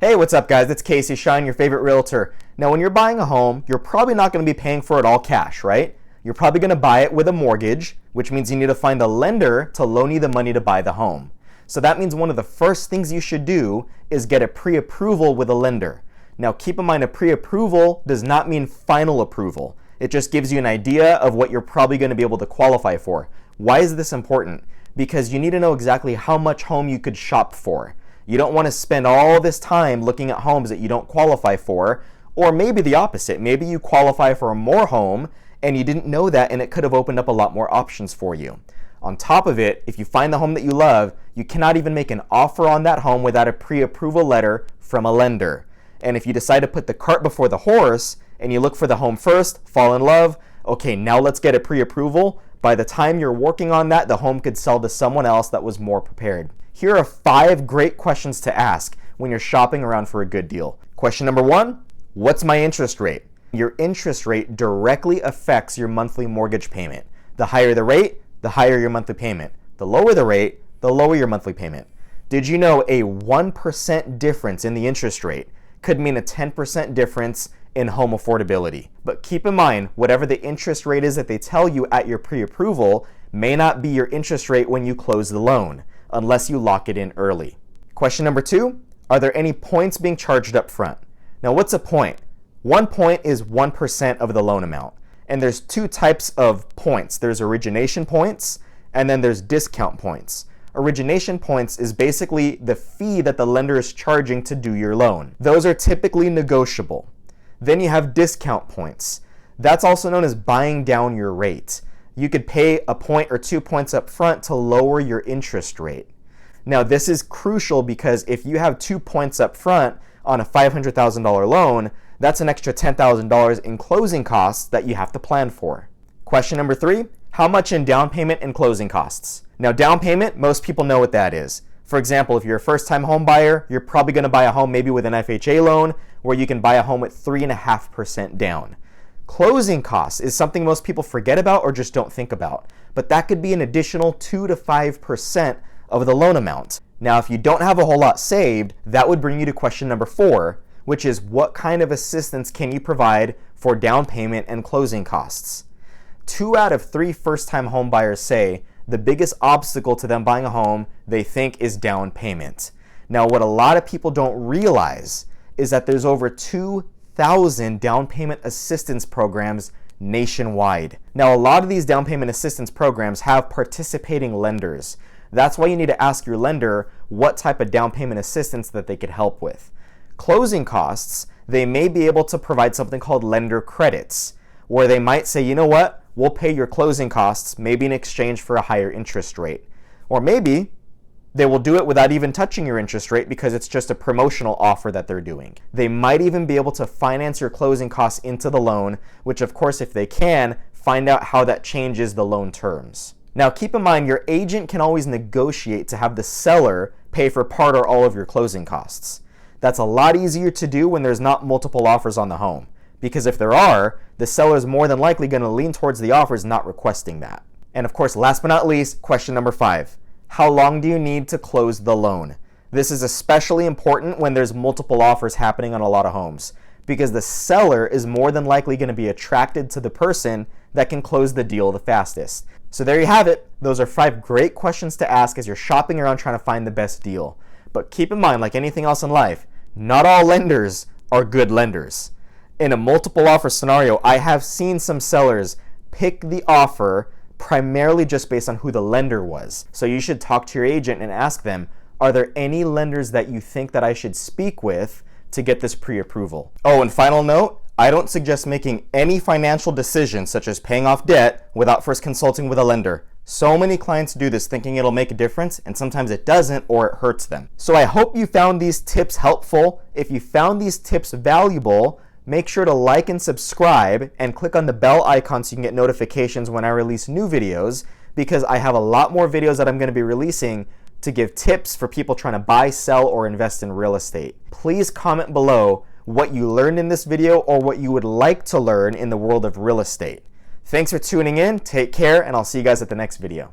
Hey, what's up guys? It's Casey Shine, your favorite realtor. Now when you're buying a home, you're probably not going to be paying for it all cash, right? You're probably going to buy it with a mortgage, which means you need to find a lender to loan you the money to buy the home. So that means one of the first things you should do is get a pre-approval with a lender. Now keep in mind, a pre-approval does not mean final approval. It just gives you an idea of what you're probably going to be able to qualify for. Why is this important? Because you need to know exactly how much home you could shop for. You don't want to spend all this time looking at homes that you don't qualify for, or maybe the opposite. Maybe you qualify for more home and you didn't know that, and it could have opened up a lot more options for you. On top of it, if you find the home that you love, you cannot even make an offer on that home without a pre-approval letter from a lender. And if you decide to put the cart before the horse and you look for the home first, fall in love, okay, now let's get a pre-approval. By the time you're working on that, the home could sell to someone else that was more prepared. Here are 5 great questions to ask when you're shopping around for a good deal. Question number 1, what's my interest rate? Your interest rate directly affects your monthly mortgage payment. The higher the rate, the higher your monthly payment. The lower the rate, the lower your monthly payment. Did you know a 1% difference in the interest rate could mean a 10% difference in home affordability? But keep in mind, whatever the interest rate is that they tell you at your pre-approval may not be your interest rate when you close the loan, unless you lock it in early. Question number 2, are there any points being charged up front? Now what's a point? 1 point is 1% of the loan amount. And there's 2 types of points. There's origination points, and then there's discount points. Origination points is basically the fee that the lender is charging to do your loan. Those are typically negotiable. Then you have discount points. That's also known as buying down your rate. You could pay a point or 2 points up front to lower your interest rate. Now this is crucial because if you have 2 points up front on a $500,000 loan, that's an extra $10,000 in closing costs that you have to plan for. Question number 3, how much in down payment and closing costs? Now down payment, most people know what that is. For example, if you're a first-time home buyer, you're probably going to buy a home maybe with an FHA loan where you can buy a home at 3.5% down. Closing costs is something most people forget about or just don't think about, but that could be an additional 2 to 5% of the loan amount. Now, if you don't have a whole lot saved, that would bring you to question number 4, which is what kind of assistance can you provide for down payment and closing costs? 2 out of 3 first-time home buyers say the biggest obstacle to them buying a home they think is down payment. Now, what a lot of people don't realize is that there's over 2,000 down payment assistance programs nationwide. Now, a lot of these down payment assistance programs have participating lenders. That's why you need to ask your lender what type of down payment assistance that they could help with. Closing costs, they may be able to provide something called lender credits, where they might say, you know what, we'll pay your closing costs, maybe in exchange for a higher interest rate. Or maybe they will do it without even touching your interest rate because it's just a promotional offer that they're doing. They might even be able to finance your closing costs into the loan, which of course, if they can, find out how that changes the loan terms. Now keep in mind, your agent can always negotiate to have the seller pay for part or all of your closing costs. That's a lot easier to do when there's not multiple offers on the home, because if there are, the seller is more than likely going to lean towards the offers not requesting that. And of course, last but not least, question number 5. How long do you need to close the loan? This is especially important when there's multiple offers happening on a lot of homes, because the seller is more than likely going to be attracted to the person that can close the deal the fastest. So there you have it. Those are 5 great questions to ask as you're shopping around trying to find the best deal. But keep in mind, like anything else in life, not all lenders are good lenders. In a multiple offer scenario, I have seen some sellers pick the offer primarily just based on who the lender was. So you should talk to your agent and ask them, are there any lenders that you think that I should speak with to get this pre-approval? Oh, and final note, I don't suggest making any financial decisions such as paying off debt without first consulting with a lender. So many clients do this thinking it'll make a difference, and sometimes it doesn't, or it hurts them. So I hope you found these tips helpful. If you found these tips valuable, make sure to like and subscribe and click on the bell icon so you can get notifications when I release new videos, because I have a lot more videos that I'm going to be releasing to give tips for people trying to buy, sell, or invest in real estate. Please comment below what you learned in this video or what you would like to learn in the world of real estate. Thanks for tuning in, take care, and I'll see you guys at the next video.